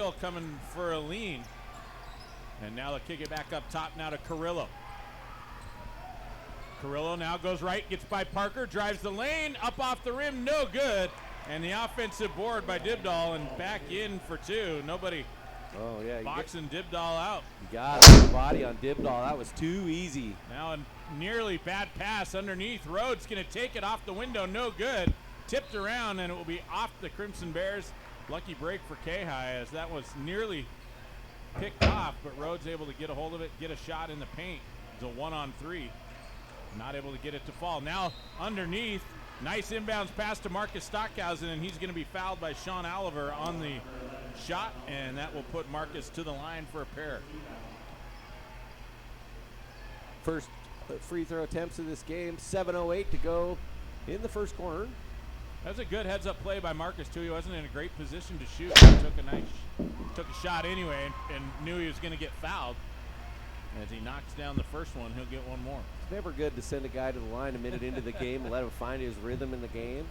Hill coming for a lean. And now they'll kick it back up top now to Carrillo. Carrillo now goes right, gets by Parker, drives the lane, up off the rim, no good. And the offensive board by Dibdahl and back in for two. Nobody boxing Dibdahl out. You got the body on Dibdahl. That was too easy. Now a nearly bad pass underneath. Rhodes going to take it off the window, no good. Tipped around, and it will be off the Crimson Bears. Lucky break for K-High as that was nearly picked off, but Rhodes able to get a hold of it, get a shot in the paint. It's a 1-on-3. Not able to get it to fall. Now underneath, nice inbounds pass to Marcus Stockhausen, and he's going to be fouled by Sean Oliver on the shot, and that will put Marcus to the line for a pair. First free throw attempts of this game, 7:08 to go in the first quarter. That was a good heads-up play by Marcus, too. He wasn't in a great position to shoot. He took a shot anyway and knew he was going to get fouled. As he knocks down the first one, he'll get one more. It's never good to send a guy to the line a minute into the game and let him find his rhythm in the game.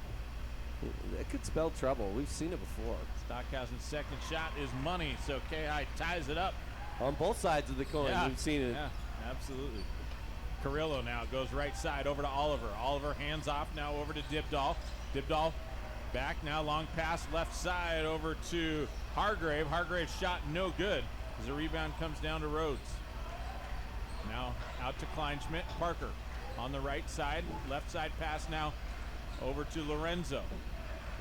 That could spell trouble. We've seen it before. Stockhausen's second shot is money, so K-High ties it up. On both sides of the coin, we've seen it. Yeah, absolutely. Carrillo now goes right side over to Oliver. Oliver hands off now over to Dibdahl. Dibdahl back now, long pass left side over to Hargrave. Hargrave's shot no good as the rebound comes down to Rhodes. Now out to Kleinschmidt. Parker on the right side. Left side pass now over to Lorenzo.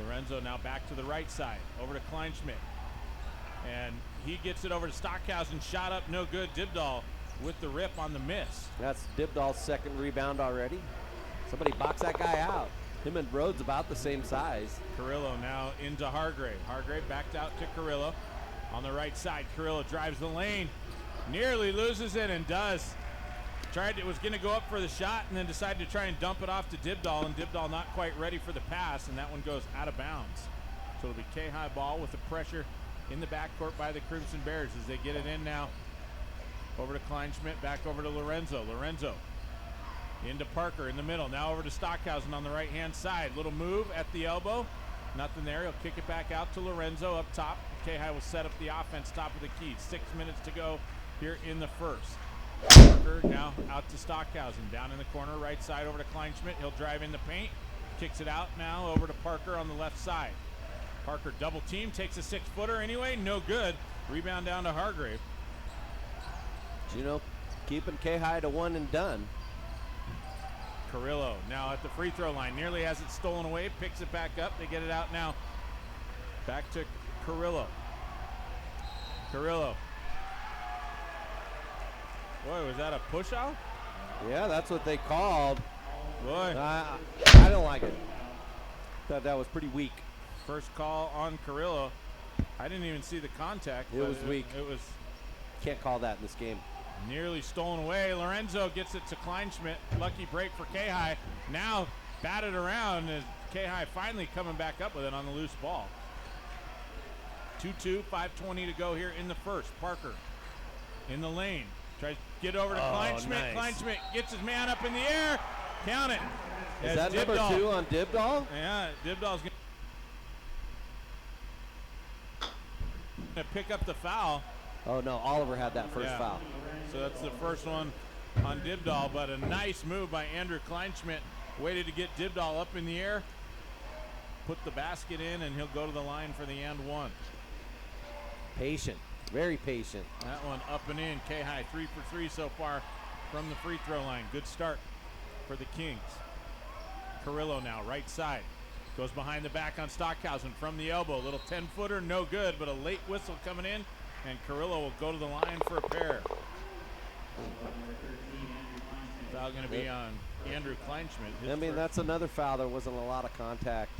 Lorenzo now back to the right side. Over to Kleinschmidt. And he gets it over to Stockhausen. Shot up no good. Dibdahl with the rip on the miss. That's Dibdahl's second rebound already. Somebody box that guy out. Him and Rhodes about the same size. Carrillo now into Hargrave. Hargrave backed out to Carrillo. On the right side, Carrillo drives the lane. Nearly loses it and does. Was going to go up for the shot and then decided to try and dump it off to Dibdahl, and Dibdahl not quite ready for the pass, and that one goes out of bounds. So it'll be K-High ball with the pressure in the backcourt by the Crimson Bears as they get it in now. Over to Kleinschmidt, back over to Lorenzo. Lorenzo into Parker in the middle. Now over to Stockhausen on the right-hand side. Little move at the elbow. Nothing there. He'll kick it back out to Lorenzo up top. K-High will set up the offense, top of the key. 6 minutes to go here in the first. Parker now out to Stockhausen. Down in the corner, right side over to Kleinschmidt. He'll drive in the paint. Kicks it out now over to Parker on the left side. Parker double team, takes a 6-footer anyway. No good. Rebound down to Hargrave. Keeping K-High to one and done. Carrillo now at the free throw line. Nearly has it stolen away. Picks it back up. They get it out now. Back to Carrillo. Carrillo. Boy, was that a push out? Yeah, that's what they called. Boy. I don't like it. Thought that was pretty weak. First call on Carrillo. I didn't even see the contact. It was weak. It was. Can't call that in this game. Nearly stolen away. Lorenzo gets it to Kleinschmidt. Lucky break for K-High. Now batted around as K-High finally coming back up with it on the loose ball. 2-2, 5:20 to go here in the first. Parker in the lane. Tries to get over to Kleinschmidt. Nice. Kleinschmidt gets his man up in the air. Count it. Is that Dibdahl. number 2 on Dibdahl? Yeah, Dibdahl's going to pick up the foul. Oh, no, Oliver had that first foul. So that's the first one on Dibdahl, but a nice move by Andrew Kleinschmidt. Waited to get Dibdahl up in the air, put the basket in, and he'll go to the line for the and one. Patient, very patient. That one up and in. K-High 3 for 3 so far from the free throw line. Good start for the Kings. Carrillo now, right side. Goes behind the back on Stockhausen from the elbow. Little 10-footer, no good, but a late whistle coming in, and Carrillo will go to the line for a pair. Foul going to be on Andrew Kleinschmidt. That's another foul. There wasn't a lot of contact.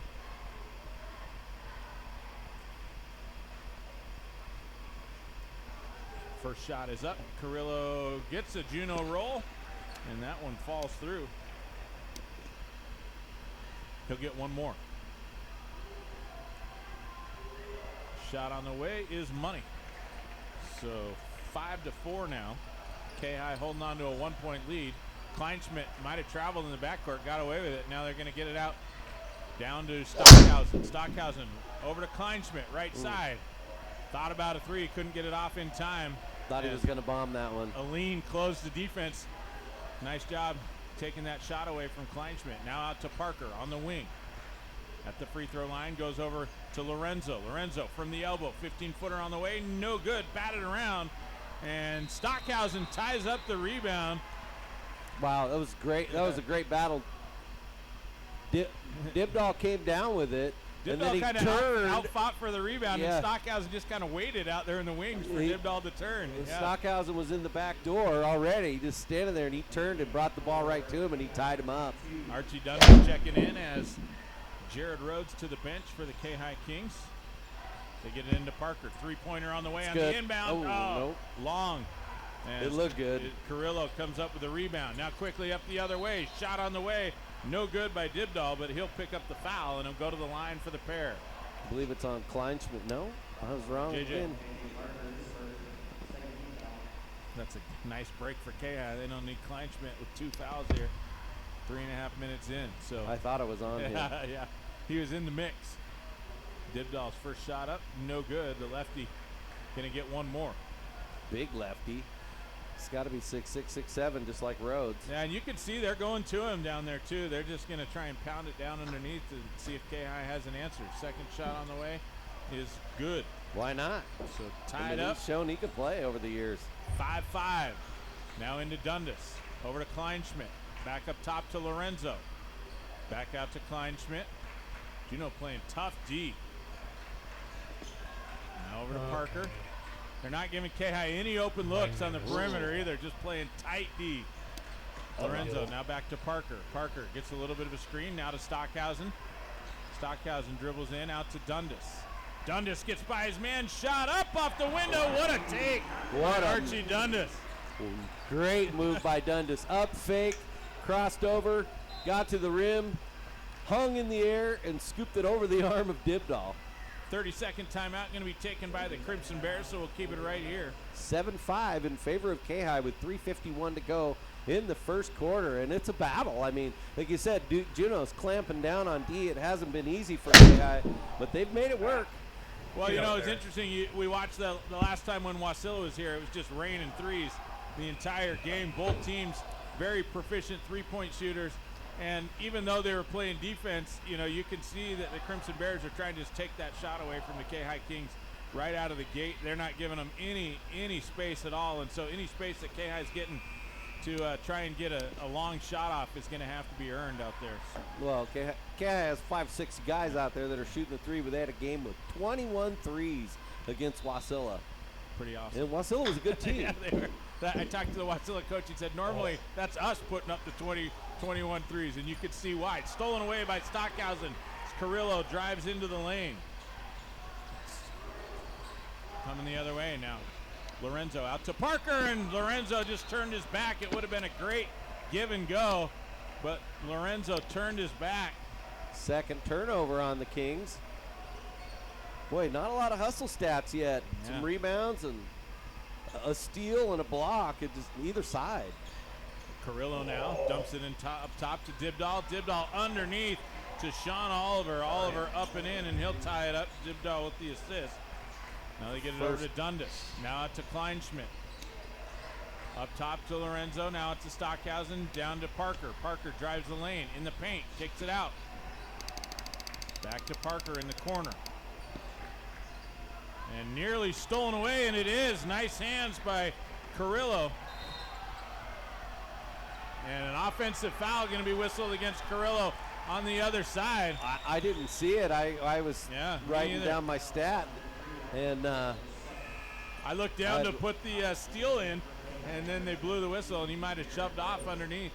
First shot is up. Carrillo gets a Juno roll, and that one falls through. He'll get one more. Shot on the way is money. So 5-4 now. K-High holding on to a 1-point lead. Kleinschmidt might have traveled in the backcourt, got away with it. Now they're going to get it out down to Stockhausen. Stockhausen over to Kleinschmidt, right side. Thought about a three, couldn't get it off in time. Thought he was going to bomb that one. Aline closed the defense. Nice job taking that shot away from Kleinschmidt. Now out to Parker on the wing. At the free throw line, goes over to Lorenzo. Lorenzo from the elbow, 15-footer on the way, no good, batted around, and Stockhausen ties up the rebound. Wow, that was great. That was a great battle. Dibdahl came down with it, and then he kind turned. of out-fought for the rebound, and Stockhausen just kind of waited out there in the wings for Dibdahl to turn. Stockhausen was in the back door already, just standing there, and he turned and brought the ball right to him, and he tied him up. Archie Dundas checking in as Jared Rhodes to the bench for the K-High Kings. They get it into Parker. Three-pointer on the way on the inbound. Nope. Long. It looked good. Carrillo comes up with the rebound. Now quickly up the other way. Shot on the way. No good by Dibdahl, but he'll pick up the foul, and he'll go to the line for the pair. I believe it's on Kleinschmidt. No, I was wrong again. That's a nice break for K-High. They don't need Kleinschmidt with 2 fouls here. 3.5 minutes in. So I thought it was on him. Yeah, he was in the mix. Dibdahl's first shot up, no good. The lefty gonna get one more. Big lefty. It's got to be 6'6", 6'7", just like Rhodes. Yeah, and you can see they're going to him down there too. They're just gonna try and pound it down underneath to see if K-High has an answer. Second shot on the way is good. Why not? So tied up. He's shown he could play over the years. 5-5. Now into Dundas. Over to Kleinschmidt. Back up top to Lorenzo. Back out to Kleinschmidt. Juneau playing tough D. Now over to Parker. They're not giving K-High any open looks on the perimeter either, just playing tight D. Lorenzo now back to Parker. Parker gets a little bit of a screen, now to Stockhausen. Stockhausen dribbles in, out to Dundas. Dundas gets by his man, shot up off the window. What a take by Archie Dundas. Great move by Dundas. Up, fake, crossed over, got to the rim, hung in the air, and scooped it over the arm of Dibdahl. 30-second timeout going to be taken by the Crimson Bears, so we'll keep it right here. 7-5 in favor of K-High with 3:51 to go in the first quarter, and it's a battle. I mean, like you said, Juneau's clamping down on D. It hasn't been easy for K-High, but they've made it work. Well, you know, it's interesting. We watched the last time when Wasilla was here. It was just raining threes the entire game. Both teams very proficient three-point shooters. And even though they were playing defense, you know, you can see that the Crimson Bears are trying to just take that shot away from the K-High Kings right out of the gate. They're not giving them any space at all. And so any space that K-High's getting to try and get a long shot off is going to have to be earned out there. Well, K-High has 5-6 guys out there that are shooting the three, but they had a game with 21 threes against Wasilla. Pretty awesome. And Wasilla was a good team. Yeah, they were. I talked to the Wasilla coach. He said normally that's us putting up the 21 threes, and you could see why. It's stolen away by Stockhausen. Carrillo drives into the lane. Coming the other way now. Lorenzo out to Parker, and Lorenzo just turned his back. It would have been a great give and go, but Lorenzo turned his back. Second turnover on the Kings. Boy, not a lot of hustle stats yet. Yeah. Some rebounds and a steal and a block at just either side. Carrillo now dumps it in up top to Dibdahl. Dibdahl underneath to Sean Oliver. Oliver up and in, and he'll tie it up. Dibdahl with the assist. Now they get it over to Dundas. Now out to Kleinschmidt. Up top to Lorenzo. Now it's to Stockhausen. Down to Parker. Parker drives the lane in the paint. Kicks it out. Back to Parker in the corner. And nearly stolen away, and it is. Nice hands by Carrillo. And an offensive foul going to be whistled against Carrillo on the other side. I didn't see it. I was writing down my stat. And I looked down to put the steal in, and then they blew the whistle, and he might have shoved off underneath.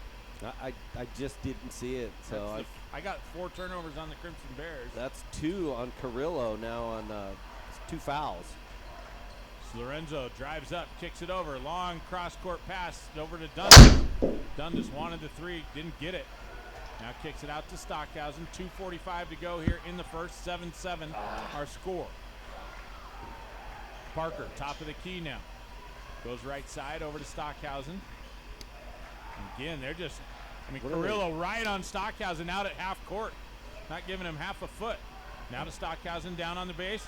I just didn't see it. So I got 4 turnovers on the Crimson Bears. That's 2 on Carrillo now on 2 fouls. Lorenzo drives up, kicks it over. Long cross-court pass over to Dundas. Dundas wanted the 3, didn't get it. Now kicks it out to Stockhausen. 2:45 to go here in the first. 7-7 our score. Parker, top of the key now. Goes right side over to Stockhausen. Again, they're just, Carrillo right on Stockhausen out at half court. Not giving him half a foot. Now to Stockhausen down on the base.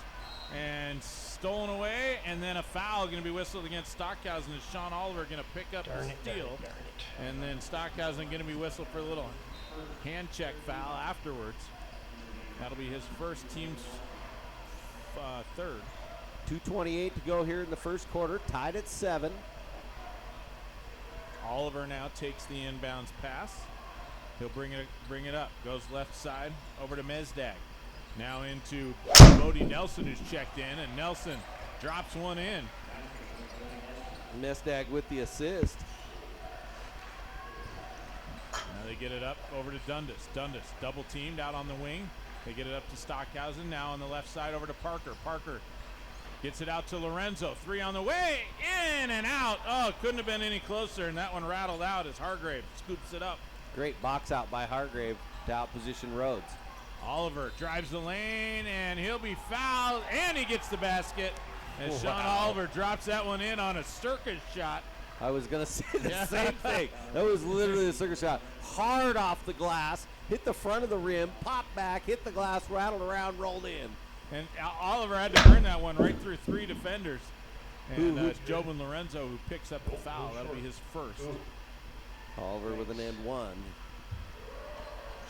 and stolen away, and then a foul going to be whistled against Stockhausen as Sean Oliver going to pick up the steal. And then Stockhausen going to be whistled for a little hand check foul afterwards. That'll be his first, team's third. 2:28 to go here in the first quarter, tied at 7. Oliver now takes the inbounds pass. He'll bring it up. Goes left side over to Mezdag. Now into Bodie Nelson, who's checked in, and Nelson drops one in. Mezdag with the assist. Now they get it up over to Dundas. Dundas double teamed out on the wing. They get it up to Stockhausen. Now on the left side over to Parker. Parker gets it out to Lorenzo. 3 on the way. In and out. Oh, couldn't have been any closer, and that one rattled out as Hargrave scoops it up. Great box out by Hargrave to outposition Rhodes. Oliver drives the lane, and he'll be fouled, and he gets the basket. And Sean Oliver drops that one in on a circus shot. I was going to say the same thing. That was literally a circus shot. Hard off the glass, hit the front of the rim, popped back, hit the glass, rattled around, rolled in. And Oliver had to burn that one right through 3 defenders. And it's Jobin Lorenzo who picks up the foul. That'll be his first. Oliver with an and one.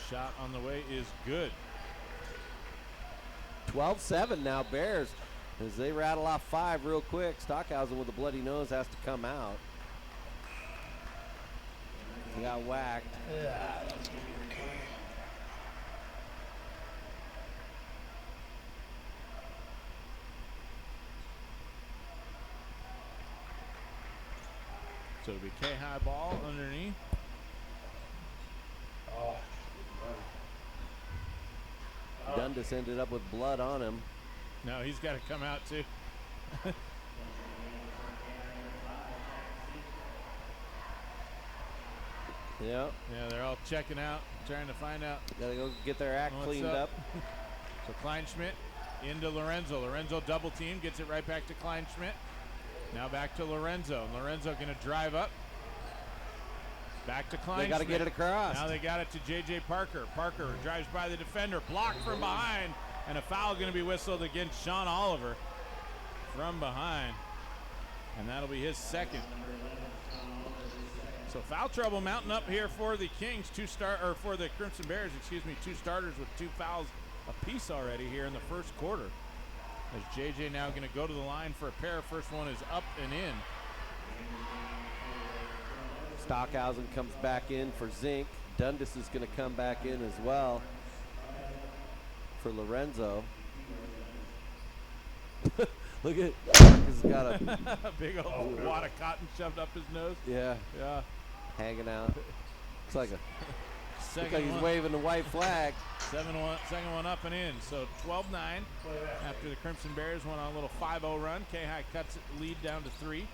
Shot on the way is good. 12-7 now, Bears. As they rattle off 5 real quick. Stockhausen with a bloody nose has to come out. He got whacked. So it'll be K-High ball underneath. Dundas ended up with blood on him. No, he's got to come out too. Yeah, they're all checking out, trying to find out. Gotta go get their act cleaned up. So Kleinschmidt into Lorenzo. Lorenzo double team, gets it right back to Kleinschmidt. Now back to Lorenzo. Lorenzo going to drive up. Back to Kleinschmidt. They got to get it across. Now they got it to J.J. Parker. Parker drives by the defender, blocked from behind, and a foul going to be whistled against Sean Oliver from behind. And that'll be his second. So foul trouble mounting up here for the Kings, for the Crimson Bears, excuse me, 2 starters with 2 fouls apiece already here in the first quarter. As JJ now going to go to the line for a pair. First one is up and in. Stockhausen comes back in for Zink. Dundas is going to come back in as well for Lorenzo. Look at he's got a big old wad of cotton shoved up his nose. Yeah, hanging out. Looks like he's waving the white flag. Second one up and in. So 12-9 after the Crimson Bears went on a little 5-0 run. K-High cuts it, lead down to 3.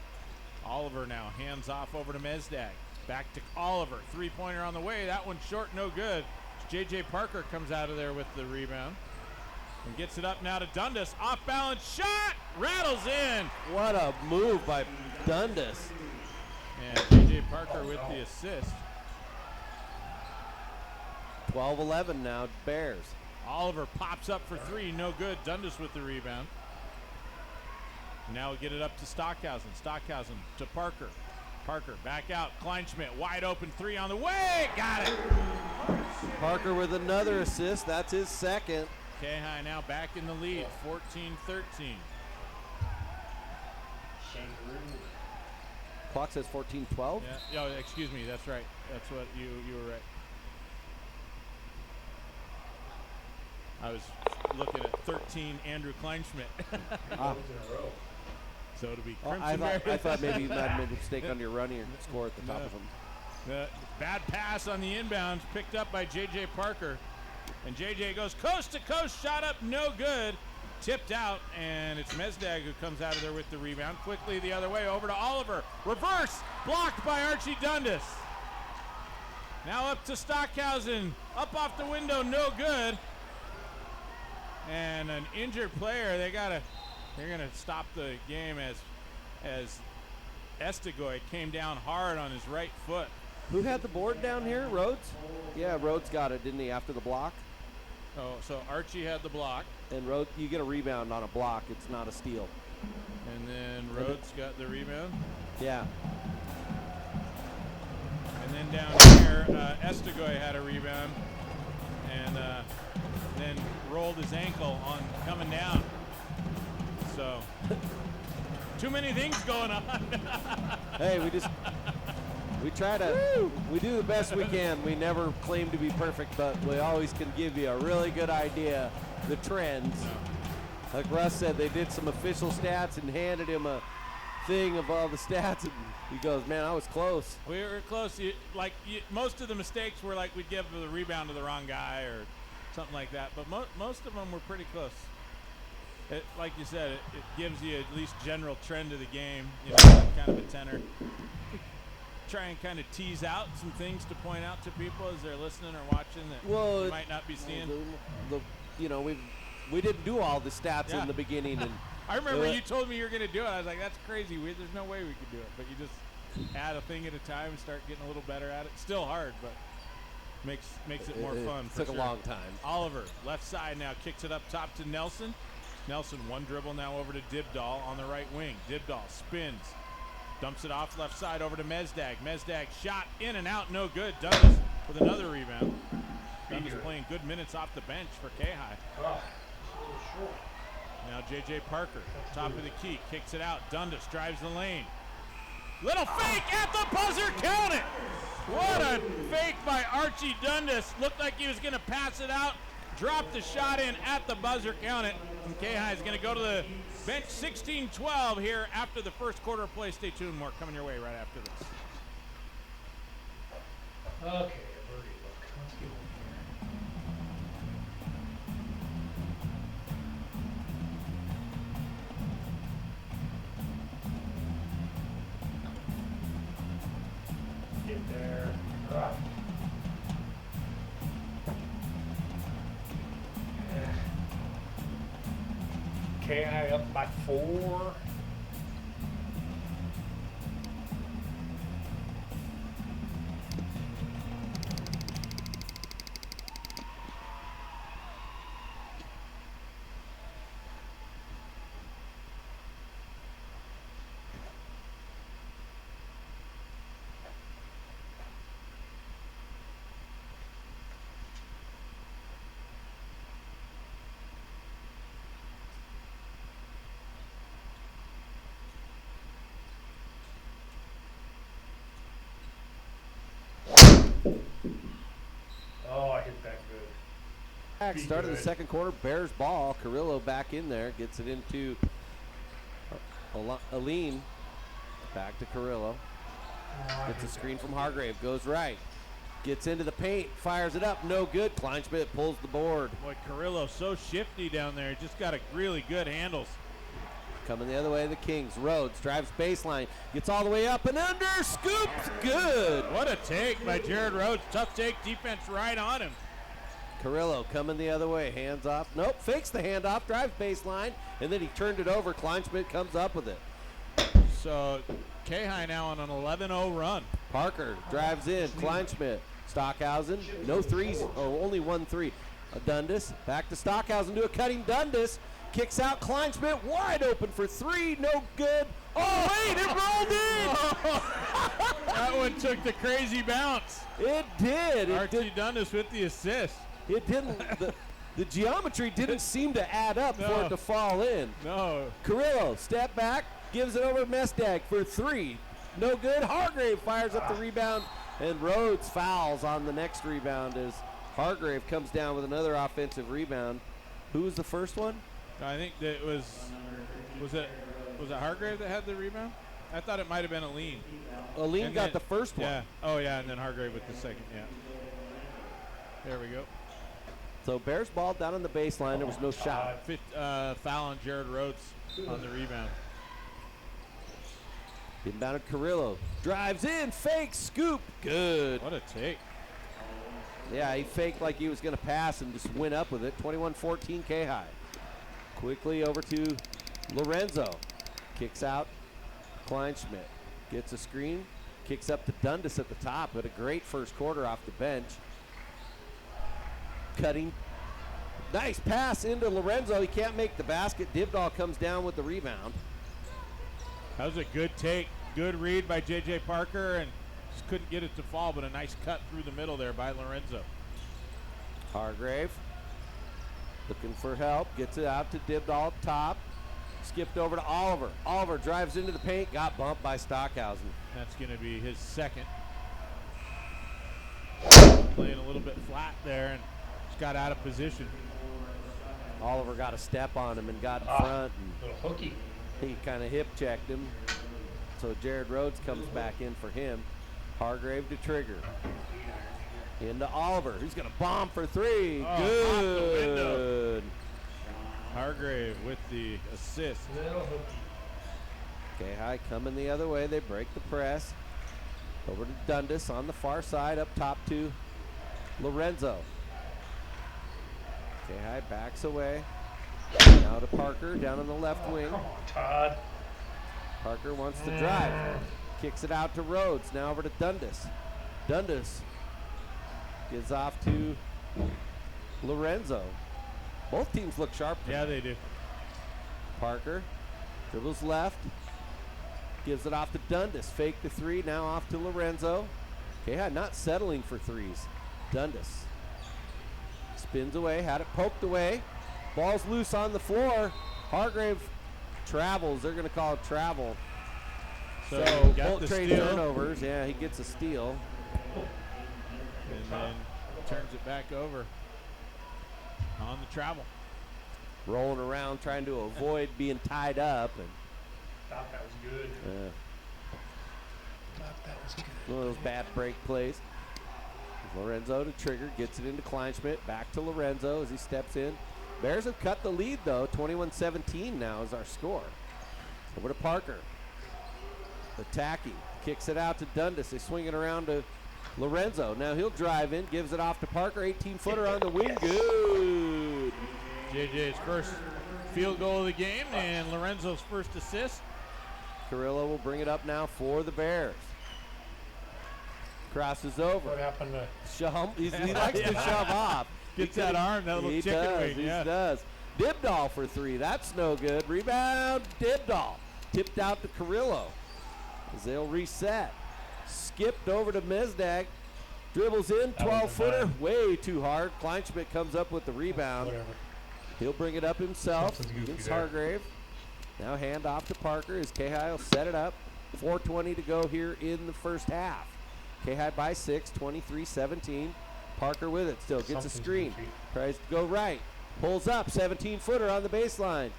Oliver now hands off over to Mezdag. Back to Oliver. 3-pointer on the way. That one's short, no good. J.J. Parker comes out of there with the rebound. And gets it up now to Dundas. Off balance shot. Rattles in. What a move by Dundas. And J.J. Parker with the assist. 12-11 now, Bears. Oliver pops up for 3. No good. Dundas with the rebound. Now we get it up to Stockhausen. Stockhausen to Parker. Parker back out. Kleinschmidt wide open 3 on the way. Got it. Parker with another assist. That's his second. K-High now back in the lead, 14-13. Clock says 14-12. Yeah. Oh, excuse me. That's right. That's what you were right. I was looking at 13 Andrew Kleinschmidt. So it'll be Crimson Bears. I thought maybe you might have made a mistake on your running score at the top of them. Bad pass on the inbounds, picked up by J.J. Parker. And J.J. goes coast to coast, shot up, no good. Tipped out, and it's Mezdag who comes out of there with the rebound. Quickly the other way, over to Oliver. Reverse, blocked by Archie Dundas. Now up to Stockhausen. Up off the window, no good. And an injured player, they're gonna stop the game as Estigoy came down hard on his right foot. Who had the board down here? Rhodes? Yeah, Rhodes got it, didn't he, after the block? Oh, so Archie had the block. And Rhodes, you get a rebound on a block. It's not a steal. And then Rhodes got the rebound. Yeah. And then down here, Estigoy had a rebound. And then rolled his ankle on coming down. So, too many things going on. Hey, we try to, we do the best we can. We never claim to be perfect, but we always can give you a really good idea, the trends. No. Like Russ said, they did some official stats and handed him a thing of all the stats, and he goes, man, I was close. We were close. Most of the mistakes were like we'd give the rebound to the wrong guy or something like that, but most of them were pretty close. Like you said, it gives you at least general trend of the game, kind of a tenor. Try and kind of tease out some things to point out to people as they're listening or watching that they might not be seeing. We didn't do all the stats in the beginning. And I remember you told me you were going to do it. I was like, that's crazy. There's no way we could do it. But you just add a thing at a time and start getting a little better at it. Still hard, but makes it more fun. It took a long time. Oliver, left side now, kicks it up top to Nelson. Nelson, one dribble now over to Dibdahl on the right wing. Dibdahl spins. Dumps it off left side over to Mezdag. Mezdag shot in and out, no good. Dundas with another rebound. Dundas playing good minutes off the bench for K-High. Now J.J. Parker, top of the key, kicks it out. Dundas drives the lane. Little fake at the buzzer, count it! What a fake by Archie Dundas. Looked like he was going to pass it out. Dropped the shot in at the buzzer, count it. And K-High is going to go to the bench 16-12 here after the first quarter of play. Stay tuned, more coming your way right after this. Okay, a birdie look. Let's get one here. Get there. K-High up by 4. Oh, I hit that good. Start of the second quarter, Bears ball. Carrillo back in there, gets it into Aline. Back to Carrillo. Gets a screen from Hargrave, goes right. Gets into the paint, fires it up, no good. Kleinschmidt pulls the board. Boy, Carrillo so shifty down there. Just got a really good handles. Coming the other way, the Kings. Rhodes drives baseline, gets all the way up and under, scoops, good. What a take by Jared Rhodes. Tough take, defense right on him. Carrillo coming the other way, hands off. Nope, fakes the handoff, drives baseline, and then he turned it over. Kleinschmidt comes up with it. So K-High now on an 11-0 run. Parker drives in, Kleinschmidt. Stockhausen, no threes, or only 1 3. Dundas, back to Stockhausen, to a cutting Dundas. Kicks out Kleinschmidt, wide open for 3, no good. Oh, wait, it rolled in! That one took the crazy bounce. It did. Archie Dundas with the assist. It didn't, the geometry didn't seem to add up for it to fall in. No. Carrillo, step back, gives it over to Mestag for 3. No good. Hargrave fires up the rebound, and Rhodes fouls on the next rebound as Hargrave comes down with another offensive rebound. Who was the first one? I think that was it Hargrave that had the rebound? I thought it might have been Aline. Aline got the first one. Yeah. Oh, yeah, and then Hargrave with the second, yeah. There we go. So Bears ball down on the baseline. There was no shot. Foul on Jared Rhodes on the rebound. Inbounded Carrillo. Drives in, fake, scoop, good. What a take. Yeah, he faked like he was going to pass and just went up with it. 21-14 K-High. Quickly over to Lorenzo. Kicks out Kleinschmidt. Gets a screen. Kicks up to Dundas at the top. Had a great first quarter off the bench. Cutting Nice pass into Lorenzo. He can't make the basket. Dibdahl comes down with the rebound. That was a good take. Good read by J.J. Parker, and just couldn't get it to fall, but a nice cut through the middle there by Lorenzo. Hargrave looking for help. Gets it out to Dibdahl up top. Skipped over to Oliver. Oliver drives into the paint. Got bumped by Stockhausen. That's going to be his second. Playing a little bit flat there and just got out of position. Oliver got a step on him and got in front. And Little hooky. he kind of hip checked him. So Jared Rhodes comes back in for him. Hargrave to trigger. Into Oliver. He's going to bomb for three. Oh, Good. Hargrave with the assist. Little hooky. K-High coming the other way. They break the press. Over to Dundas on the far side. Up top to Lorenzo. K-High backs away. Now to Parker down on the left wing. Come on, Todd. Parker wants to drive. Kicks it out to Rhodes. Now over to Dundas. Dundas gives off to Lorenzo. Both teams look sharp. Yeah, they do. Parker dribbles left. Gives it off to Dundas. Fake the three. Now off to Lorenzo. Okay, not settling for threes. Dundas spins away. Had it poked away. Ball's loose on the floor. Hargrave travels. They're going to call it travel. So, So got both the trade steal, turnovers. Yeah, he gets a steal. and then turns it back over on the travel. Rolling around trying to avoid being tied up. And Thought that was good. Thought that was good. one of those bad break plays. Lorenzo to trigger, gets it into Kleinschmidt. Back to Lorenzo as he steps in. Bears have cut the lead, though. 21-17 now is our score. Over to Parker. Attacking. Kicks it out to Dundas. They swing it around to Lorenzo. Now he'll drive in, gives it off to Parker. 18-footer on the wing. Good. JJ's first field goal of the game and Lorenzo's first assist. Carrillo will bring it up now for the Bears. Crosses over. What happened to He likes to shove off. Gets that arm, that little chicken wing. He Yeah. does. Dibdahl for three. That's no good. Rebound, Dibdahl. Tipped out to Carrillo as they'll reset. Skipped over to Mezdag. Dribbles in, That was a 12-footer. dime. Way too hard. Kleinschmidt comes up with the rebound. whatever? He'll bring it up himself Something's goofy against there. Hargrave. Now hand off to Parker as K-High will set it up. 4:20 to go here in the first half. K-High by 6, 23-17. Parker with it still. Gets a Something's screen. goofy. Tries to go right. Pulls up. 17-footer on the baseline.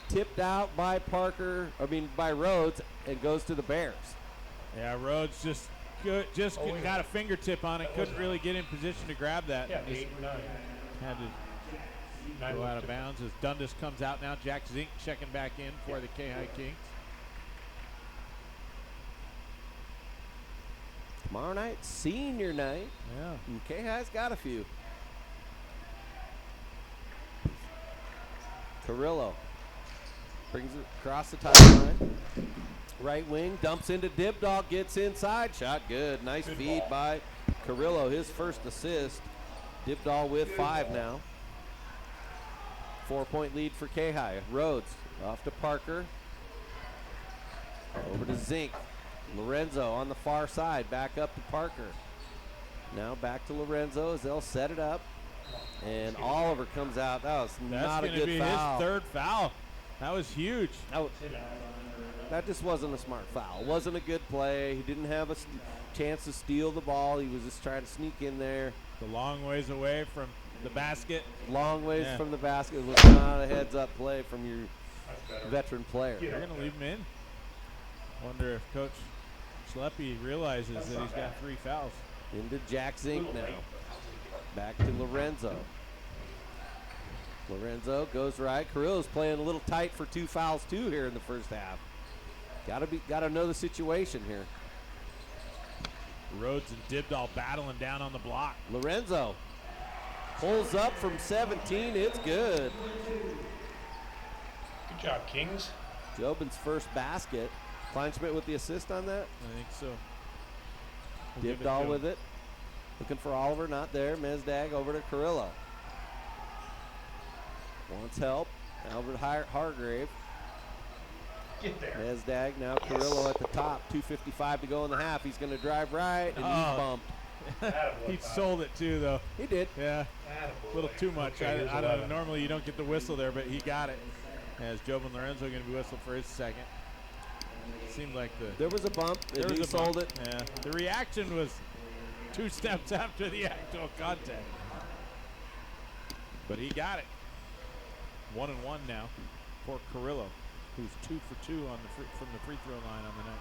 Tipped out by by Rhodes and goes to the Bears. Yeah, Rhodes just good, Oh, yeah. got a fingertip on it. Couldn't really get in position to grab that. Yeah, Just 8 or 9. had to Nine go out of left. bounds as Dundas comes out now. Jack Zink checking back in for the K-High Kings. Tomorrow night, senior night. Yeah. And K-High's got a few. Carrillo brings it across the timeline. Right wing, dumps into Dibdahl, gets inside. Shot good. Nice Good feed ball. by Carrillo. His first assist. Dibdahl with 5 now. 4-point lead for K-High. Rhodes off to Parker. Over to Zink. Lorenzo on the far side. Back up to Parker. Now back to Lorenzo as they'll set it up. And Oliver comes out. That was That's not a going to be good foul. his third foul. That was huge. That just wasn't a smart foul. Wasn't a good play. He didn't have a chance to steal the ball. He was just trying to sneak in there. The long ways away from the basket. Long ways Yeah. from the basket. It was not a heads-up play from your That's better. veteran player. Yeah. They're going to leave him in. Wonder if Coach Schleppy realizes that he's got 3 fouls. Into Jack Zink now. Back to Lorenzo. Lorenzo goes right. Carrillo's playing a little tight for 2 fouls too here in the first half. Gotta know the situation here. Rhodes and Dibdahl battling down on the block. Lorenzo pulls up from 17. It's good. Good job, Kings. Jobin's first basket. Kleinschmidt with the assist on that. I think so. We'll give it to Dibdahl him. with it. Looking for Oliver, not there. Mezdag over to Carrillo. Wants help. Albert Hargrave. Get there. Mesdag, now Carrillo at the top. 2:55 to go in the half. He's going to drive right, and he's bumped. Attaboy, He Todd. sold it too, though. He did. Yeah, Attaboy. a little too much. Okay, here's I don't know. 11. Normally you don't get the whistle there, but he got it. As Jovan Lorenzo going to be whistled for his second. Seemed like There was a bump, and he a sold bump. it. Yeah, the reaction was 2 steps after the actual contact. But he got it. 1-1 now for Carrillo, who's 2 for 2 on from the free throw line on the night.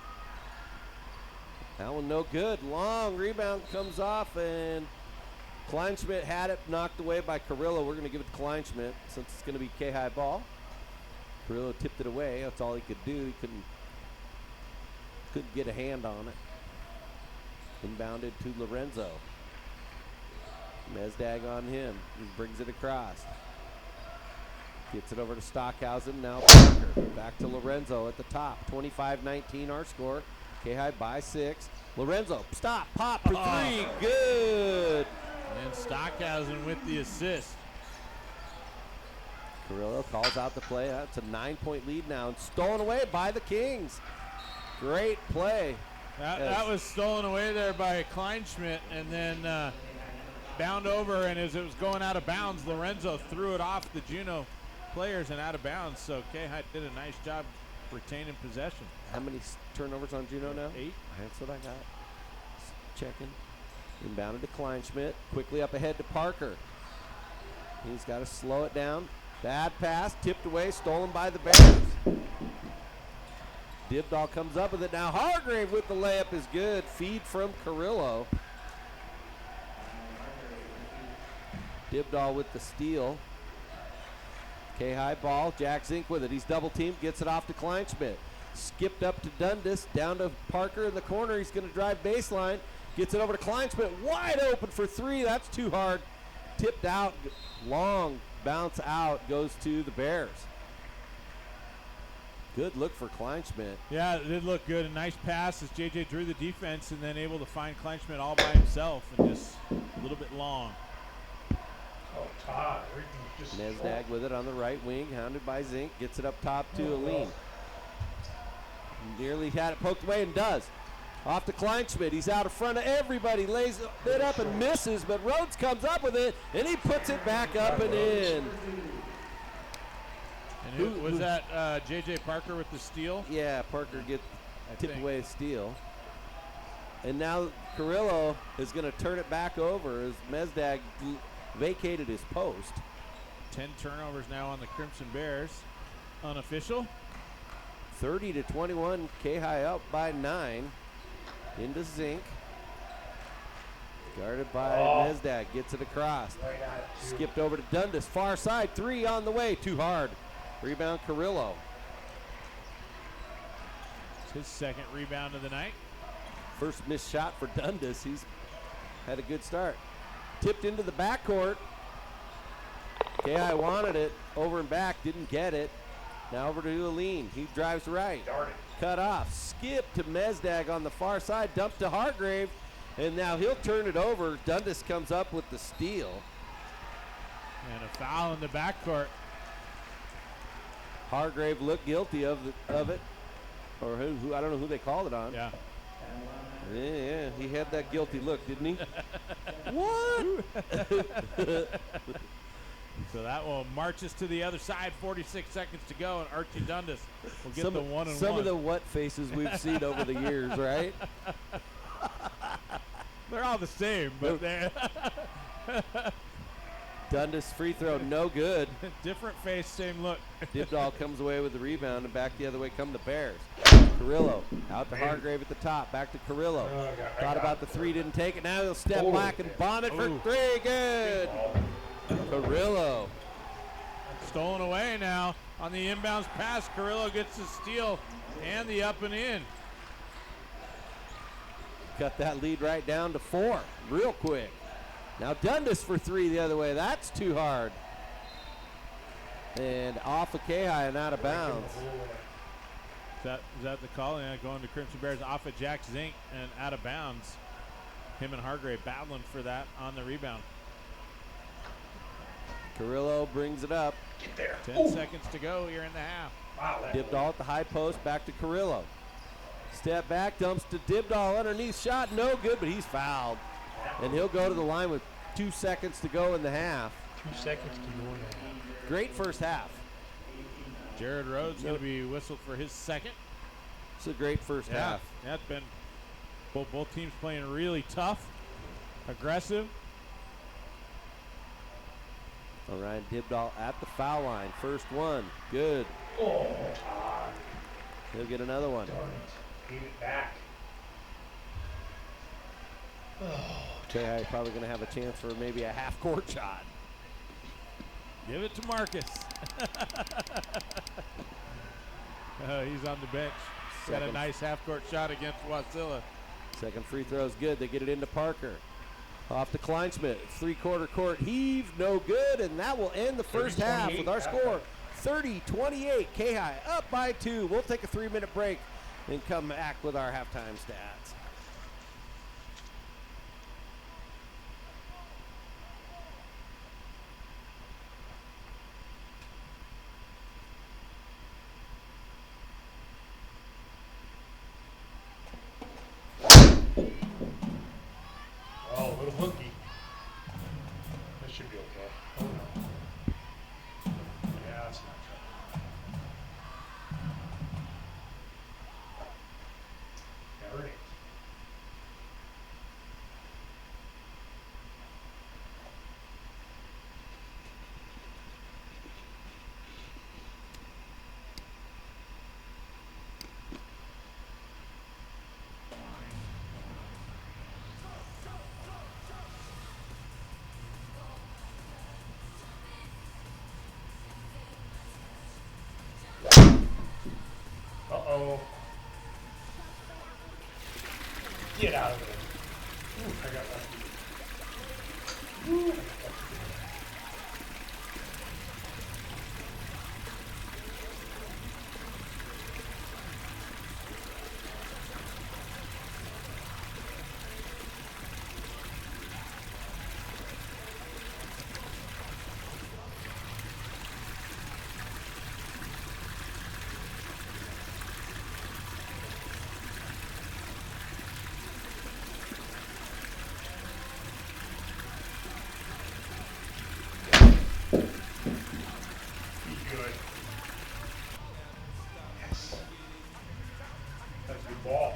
That one no good. Long rebound comes off, and Kleinschmidt had it knocked away by Carrillo. We're going to give it to Kleinschmidt since it's going to be K-High ball. Carrillo tipped it away. That's all he could do. He couldn't get a hand on it. Inbounded to Lorenzo. Mesdag on him. He brings it across. Gets it over to Stockhausen. Now Parker. Back to Lorenzo at the top. 25-19 our score. K-High by 6. Lorenzo, stop, pop for 3. Good. And Stockhausen with the assist. Carrillo calls out the play. That's a 9-point lead now. And stolen away by the Kings. Great play. That was stolen away there by Kleinschmidt, and then bound over, and as it was going out of bounds, Lorenzo threw it off the Juneau players and out of bounds. So K-High did a nice job retaining possession. How many turnovers on Juneau now? 8. That's what I got. Checking. Inbounded to Kleinschmidt. Quickly up ahead to Parker. He's got to slow it down. Bad pass. Tipped away. Stolen by the Bears. Dibdahl comes up with it. Now Hargrave with the layup is good. Feed from Carrillo. Dibdahl with the steal. K-High ball. Jack Zink with it. He's double teamed. Gets it off to Kleinschmidt. Skipped up to Dundas. Down to Parker in the corner. He's going to drive baseline. Gets it over to Kleinschmidt. Wide open for 3. That's too hard. Tipped out. Long bounce out. Goes to the Bears. Good look for Kleinschmidt. Yeah, it did look good. A nice pass as JJ drew the defense and then able to find Kleinschmidt all by himself and just a little bit long. Oh, Todd. Everything's just Mesdag with it on the right wing, hounded by Zink. Gets it up top to Aline. Nearly had it poked away and does. Off to Kleinschmidt. He's out in front of everybody. Lays it up and misses, but Rhodes comes up with it, and he puts it back up and in. And who was that JJ Parker with the steal? Yeah, Parker tipped think. away a steal. And now Carrillo is going to turn it back over as Mesdag vacated his post. 10 turnovers now on the Crimson Bears. Unofficial. 30-21, K-High up by 9. Into Zink. Guarded by Mesdag. Gets it across. right at it, too. Skipped over to Dundas. Far side. 3 on the way. Too hard. Rebound Carrillo. It's his second rebound of the night. First missed shot for Dundas. He's had a good start. Tipped into the backcourt. K.I. wanted it. Over and back. Didn't get it. Now over to Aline. He drives right. Darn it. Cut off. Skip to Mesdag on the far side. Dump to Hargrave. And now he'll turn it over. Dundas comes up with the steal. And a foul in the backcourt. Hargrave looked guilty of it. Or who I don't know who they called it on. Yeah. Yeah, he had that guilty look, didn't he? What? So that will march us to the other side. 46 seconds to go, and Archie Dundas will get the 1-and-1. Some of the what faces we've seen over the years, right? They're all the same, but they're Dundas free throw, no good. different face, same look. Dibdahl comes away with the rebound, and back the other way come the Bears. Carrillo out to Hargrave at the top. Back to Carrillo. Thought about the 3, didn't take it. Now he'll step back and bomb it for 3. Good. Carrillo. Stolen away now on the inbounds pass. Carrillo gets the steal and the up and in. Cut that lead right down to 4 real quick. Now Dundas for 3 the other way. That's too hard. And off of K-High and out of bounds. Is that the call? Yeah, going to Crimson Bears off of Jack Zink and out of bounds. Him and Hargrave battling for that on the rebound. Carrillo brings it up. Get there. 10 seconds to go here in the half. Wow, that Dibdall at the high post, back to Carrillo. Step back, dumps to Dibdall underneath, shot no good, but he's fouled. And he'll go to the line with 2 seconds to go in the half. 2 seconds to go in the half. Great first half. Jared Rhodes going to be whistled for his second. It's a great first half. Yeah, it's been both teams playing really tough, aggressive. All right, Dibdall at the foul line. First one, good. Oh, He'll get another one. darn it. Gave it back. K-High probably going to have a chance for maybe a half-court shot. Give it to Marcus. He's on the bench. Got a Second. nice half-court shot against Wasilla. Second free throw is good. They get it into Parker. Off to Kleinschmidt. Three-quarter court heave, no good, and that will end the first half with our score 30-28. K-High up by 2. We'll take a 3-minute break and come back with our halftime stats. Oh, a little hooky. That should be okay. Oh no. Yeah, that's not trouble. Darn it. Uh-oh. Get out of there. Ooh, I got lucky. Ooh, I got lucky. Be good. Yes. That's a good ball.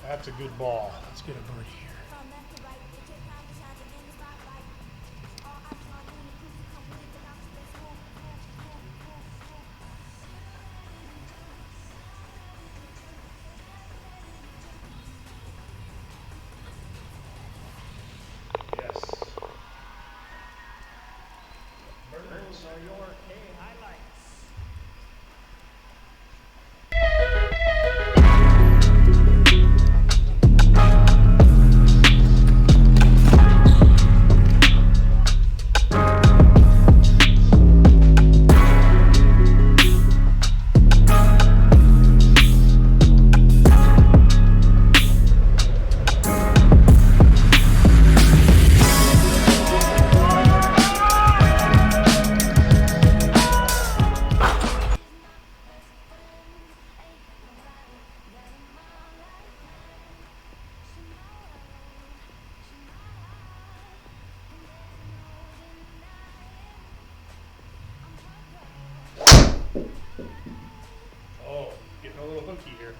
That's a good ball. Let's get a birdie here. Yes. Birds are your K highlights. Oh, getting a little hooky here.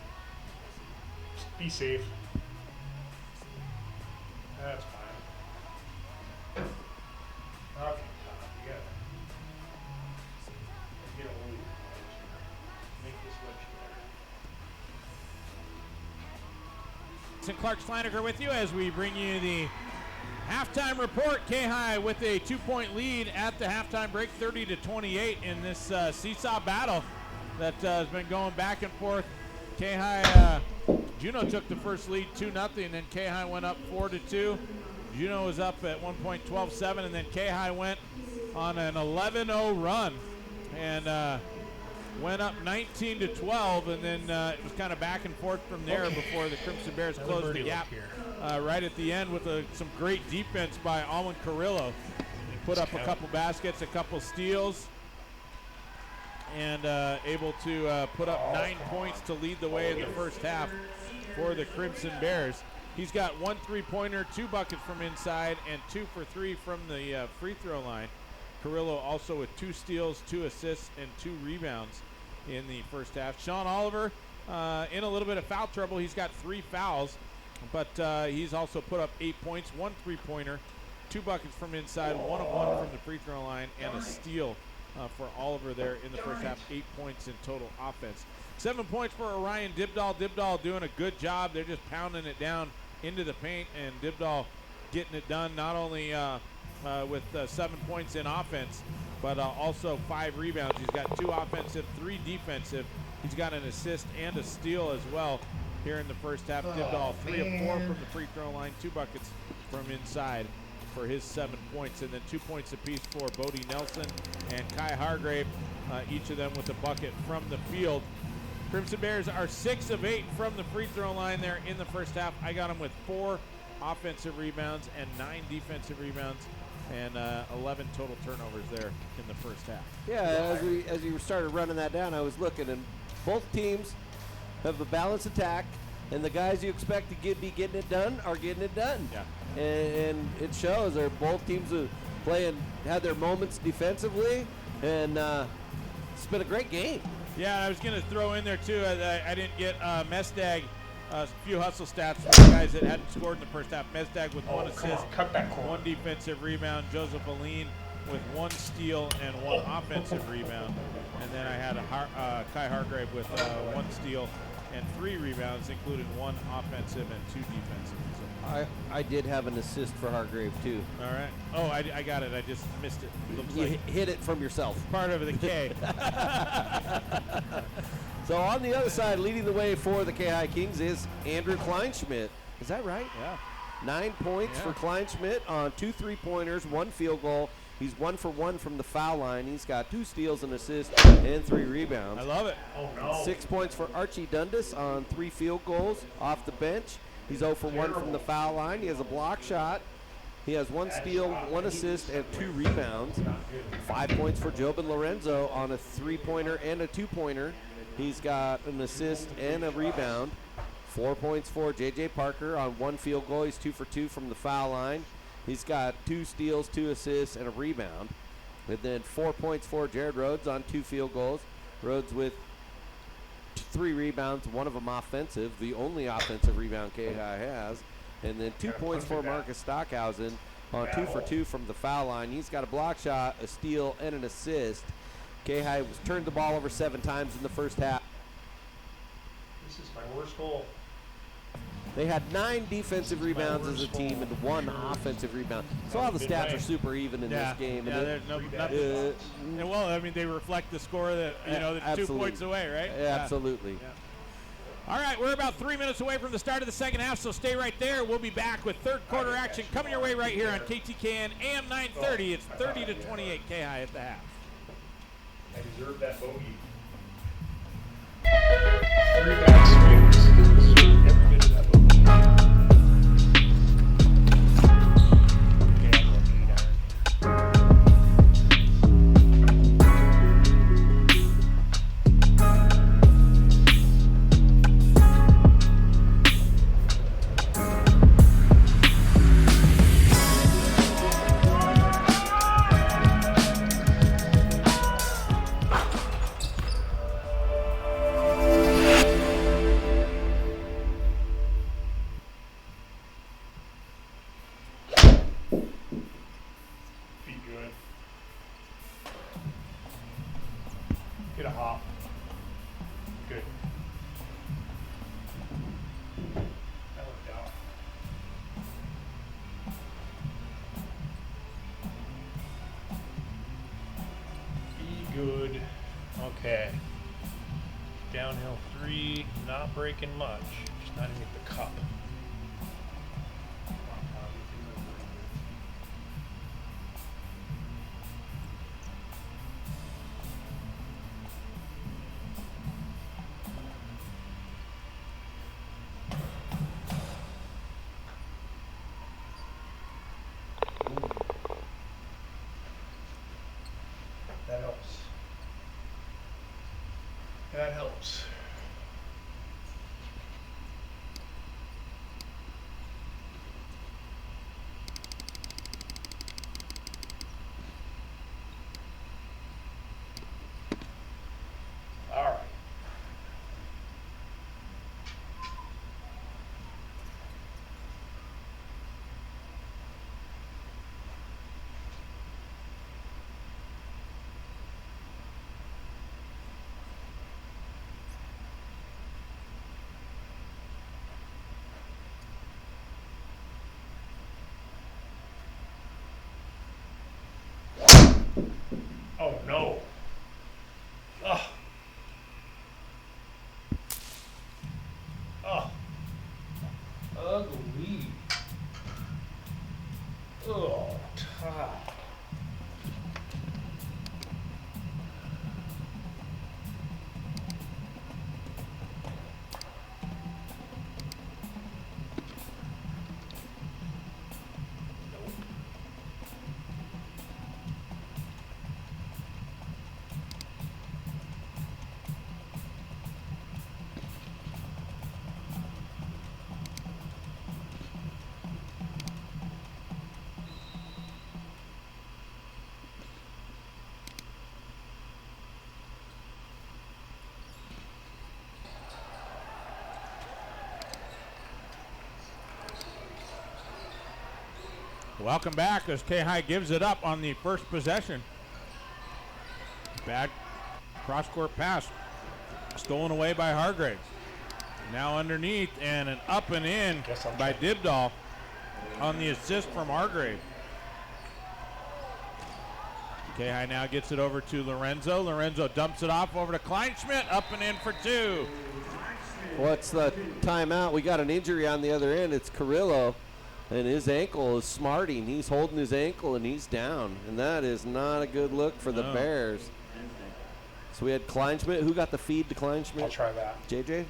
Just be safe. That's fine. Okay, Todd, you gotta get a hold of your legs here. Make this much better. St. Clark Schleinecker with you as we bring you the halftime report. K-High with a 2-point lead at the halftime break, 30-28 in this seesaw battle that has been going back and forth. K-High, Juneau took the first lead 2-0, then K-High went up 4-2. Juneau was up at one point 12-7, and then K-High went on an 11-0 run. And went up 19-12, and then it was kind of back and forth from there before the Crimson Bears closed the gap right at the end with some great defense by Alwyn Carrillo. He put up a couple baskets, a couple steals, and able to put up 9 points to lead the way in the first half for the Crimson Bears. He's got 1 3-pointer, 2 buckets from inside, and 2 for 3 from the free throw line. Carrillo also with 2 steals, 2 assists, and 2 rebounds in the first half. Sean Oliver in a little bit of foul trouble. He's got 3 fouls, but he's also put up 8 points, 1 3-pointer, 2 buckets from inside, 1 of 1 from the free throw line, and a steal for Oliver there in the first half. 8 points in total offense. 7 points for Orion Dibdahl. Dibdahl doing a good job. They're just pounding it down into the paint, and Dibdahl getting it done not only with 7 points in offense, but also 5 rebounds. He's got 2 offensive, 3 defensive. He's got an assist and a steal as well here in the first half. Dibdahl 3 of 4 from the free throw line, 2 buckets from inside for his 7 points, and then 2 points apiece for Bodie Nelson and Kai Hargrave, each of them with a bucket from the field. Crimson Bears are 6 of 8 from the free throw line there in the first half. I got them with 4 offensive rebounds and 9 defensive rebounds, and 11 total turnovers there in the first half. Yeah, as you started running that down, I was looking, and both teams have a balanced attack, and the guys you expect to be getting it done are getting it done. Yeah. And it shows. Both teams are had their moments defensively, and it's been a great game. Yeah, I was going to throw in there, too. I didn't get Mestag, a few hustle stats from the guys that hadn't scored in the first half. Mestag with 1 assist, 1 defensive rebound. Joseph Aline with 1 steal and 1 offensive rebound. And then I had Kai Hargrave with 1 steal and 3 rebounds, including 1 offensive and 2 defensive. So. I did have an assist for Hargrave, too. All right. Oh, I got it. I just missed it. Looks You like hit it from yourself. part of the K. So on the other side, leading the way for the K-High Kings is Andrew Kleinschmidt. Is that right? Yeah. 9 points for Kleinschmidt on 2 3-pointers, 1 field goal. He's 1 for 1 from the foul line. He's got 2 steals, an assist, and 3 rebounds. I love it. Oh, no. 6 points for Archie Dundas on 3 field goals off the bench. He's 0 for 1 from the foul line. He has a block shot. He has 1 steal, 1 assist, and 2 rebounds. 5 points for Jobin Lorenzo on a 3-pointer and a 2-pointer. He's got an assist and a rebound. 4 points for J.J. Parker on 1 field goal. He's 2 for 2 from the foul line. He's got 2 steals, 2 assists, and a rebound. And then 4 points for Jared Rhodes on 2 field goals. Rhodes with 3 rebounds, 1 of them offensive, the only offensive rebound K-High has. And then 2 points for Marcus Stockhausen on 2 for 2 from the foul line. He's got a block shot, a steal, and an assist. K-High turned the ball over 7 times in the first half. This is my worst goal. They had 9 defensive rebounds as a team and 1 offensive rebound. So all the stats are super even in this game. Yeah, there's nothing. And well, I mean, they reflect the score that, that's 2 points away, right? Yeah, absolutely. Yeah. All right, we're about 3 minutes away from the start of the second half, so stay right there. We'll be back with third quarter action coming your way right here on KTKN AM 930. It's 30-28 K-High at the half. I deserve that bogey. 3 bad swings. Every bit of that bogey. Okay, I'm lucky, darn. Get a hop. Good. That worked out. Be good. Okay. Downhill 3, not breaking much. Just not even the cup. That helps. All right. Oh no. Ugh. Ugh. Ugly. Oh, Todd. Welcome back as K-High gives it up on the first possession. Bad cross-court pass. Stolen away by Hargrave. Now underneath and an up and in by Dibdahl on the assist from Hargrave. K-High now gets it over to Lorenzo. Lorenzo dumps it off over to Kleinschmidt. Up and in for two. What's the timeout? We got an injury on the other end. It's Carrillo, and his ankle is smarting. He's holding his ankle, and he's down. And that is not a good look for the Bears. So we had Kleinschmidt. Who got the feed to Kleinschmidt? I'll try that. JJ?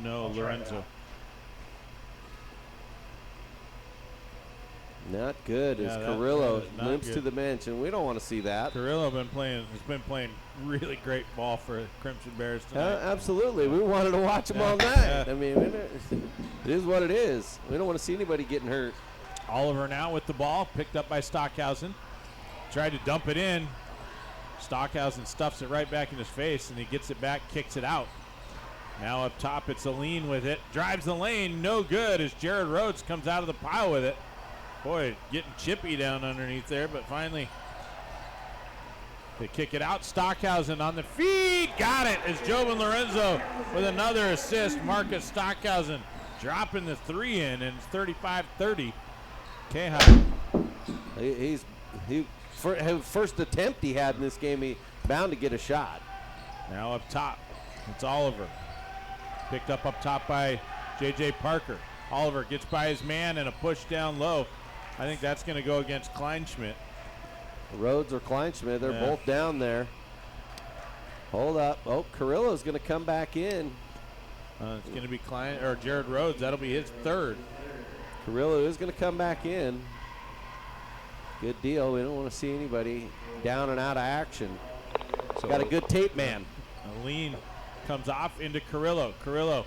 No, Lorenzo. Not good as that Carrillo is not limps good. to the bench, and we don't want to see that. Carrillo has been playing really great ball for Crimson Bears tonight. Absolutely. We wanted to watch him all night. I mean, it is what it is. We don't want to see anybody getting hurt. Oliver now with the ball, picked up by Stockhausen. Tried to dump it in. Stockhausen stuffs it right back in his face, and he gets it back, kicks it out. Now up top, it's Aline with it. Drives the lane, no good as Jared Rhodes comes out of the pile with it. Boy, getting chippy down underneath there, but finally they kick it out. Stockhausen on the feed. Got it as Jovan Lorenzo with another assist. Marcus Stockhausen dropping the three in, and it's 35-30. K-High. First attempt he had in this game, he bound to get a shot. Now up top, it's Oliver. Picked up top by J.J. Parker. Oliver gets by his man and a push down low. I think that's going to go against Kleinschmidt. Rhodes or Kleinschmidt, they're both down there. Hold up. Oh, Carrillo's going to come back in. It's going to be Jared Rhodes. That'll be his third. Carrillo is going to come back in. Good deal. We don't want to see anybody down and out of action. So got a good tape man. Aline comes off into Carrillo. Carrillo.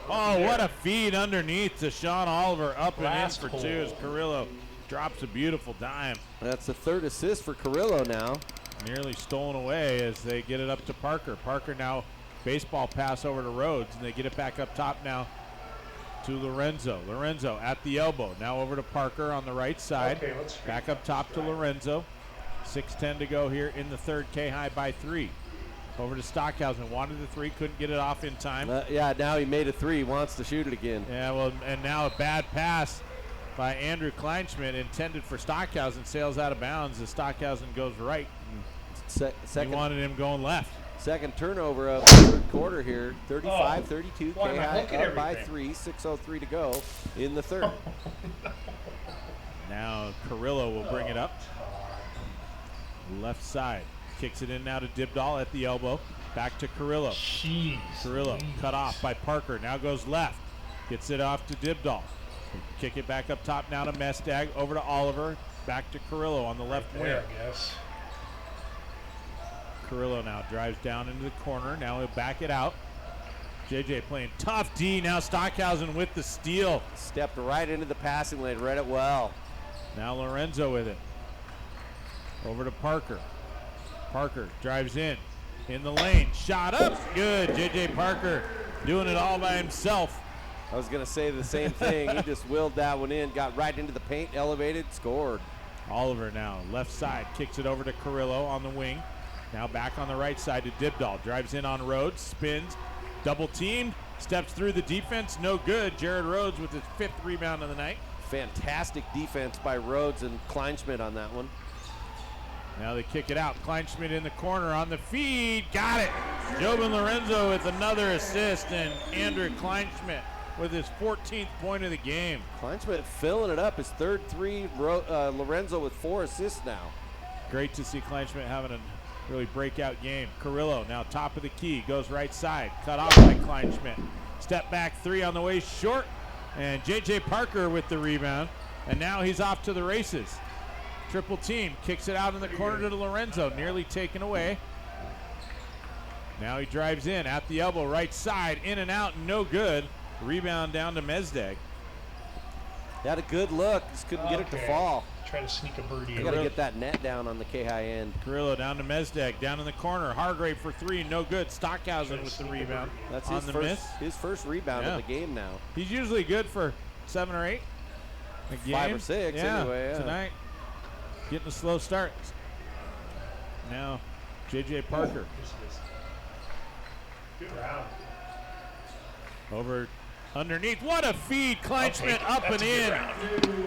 Oh, what a feed underneath to Sean Oliver. Up and in for two as Carrillo drops a beautiful dime. That's the third assist for Carrillo now. Nearly stolen away as they get it up to Parker. Parker now baseball pass over to Rhodes, and they get it back up top now to Lorenzo. Lorenzo at the elbow. Now over to Parker on the right side. Okay, back up top to Lorenzo. 6:10 to go here in the third. K-High by 3. Over to Stockhausen. Wanted the three, couldn't get it off in time. Now he made a three. Wants to shoot it again. Yeah, well, and now a bad pass by Andrew Kleinschmidt intended for Stockhausen. Sails out of bounds as Stockhausen goes right. Second, he wanted him going left. Second turnover of the third quarter here. 35-32. K-High up by 3. 6:03 to go in the third. Now Carrillo will bring it up. Left side. Kicks it in now to Dibdahl at the elbow. Back to Carrillo. Jeez. Carrillo cut off by Parker. Now goes left. Gets it off to Dibdahl. Kick it back up top now to Mestag. Over to Oliver. Back to Carrillo on the left wing. There, I guess. Carrillo now drives down into the corner. Now he'll back it out. JJ playing tough D. Now Stockhausen with the steal. Stepped right into the passing lane, read it well. Now Lorenzo with it. Over to Parker. Parker drives in the lane. Shot up. Good. JJ Parker doing it all by himself. I was going to say the same thing. He just willed that one in, got right into the paint, elevated, scored. Oliver now left side, kicks it over to Carrillo on the wing. Now back on the right side to Dibdahl. Drives in on Rhodes, spins, double teamed, steps through the defense, no good. Jared Rhodes with his 5th rebound of the night. Fantastic defense by Rhodes and Kleinschmidt on that one. Now they kick it out. Kleinschmidt in the corner on the feed. Got it. Jobin Lorenzo with another assist, and Andrew Kleinschmidt with his 14th point of the game. Kleinschmidt filling it up. His 3rd three. Lorenzo with 4 assists now. Great to see Kleinschmidt having a really breakout game. Carrillo now top of the key. Goes right side. Cut off by Kleinschmidt. Step back 3 on the way short. And J.J. Parker with the rebound. And now he's off to the races. Triple team. Kicks it out in the corner to Lorenzo. Nearly taken away. Now he drives in at the elbow. Right side. In and out. No good. Rebound down to Mezdeg. He had a good look. Just couldn't get it to fall. Try to sneak a birdie You in. got to get that net down on the K-high end. Carrillo down to Mezdeg. Down in the corner. Hargrave for 3. No good. Stockhausen with the rebound. That's on his first rebound of the game now. He's usually good for 7 or 8 a game. 5 or 6 anyway. Yeah. Tonight, getting a slow start. Now, J.J. Parker. Good round. Over underneath. What a feed. Kleinschmidt up and in.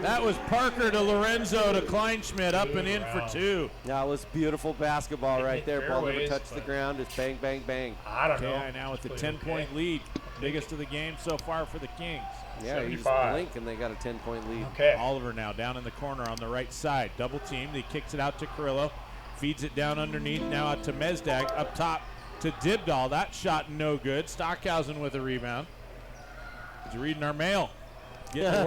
That was Parker to Lorenzo to Kleinschmidt up and in for 2. That was beautiful basketball right there. Ball never touched the ground. Just bang, bang, bang. I don't know. KI now with a 10-point lead. Biggest of the game so far for the Kings. Yeah, you just blink and they got a 10-point lead. Okay. Oliver now down in the corner on the right side. Double team. He kicks it out to Carrillo. Feeds it down underneath. Now out to Mezdeg. Up top to Dibdahl. That shot no good. Stockhausen with a rebound. He's reading our mail. Getting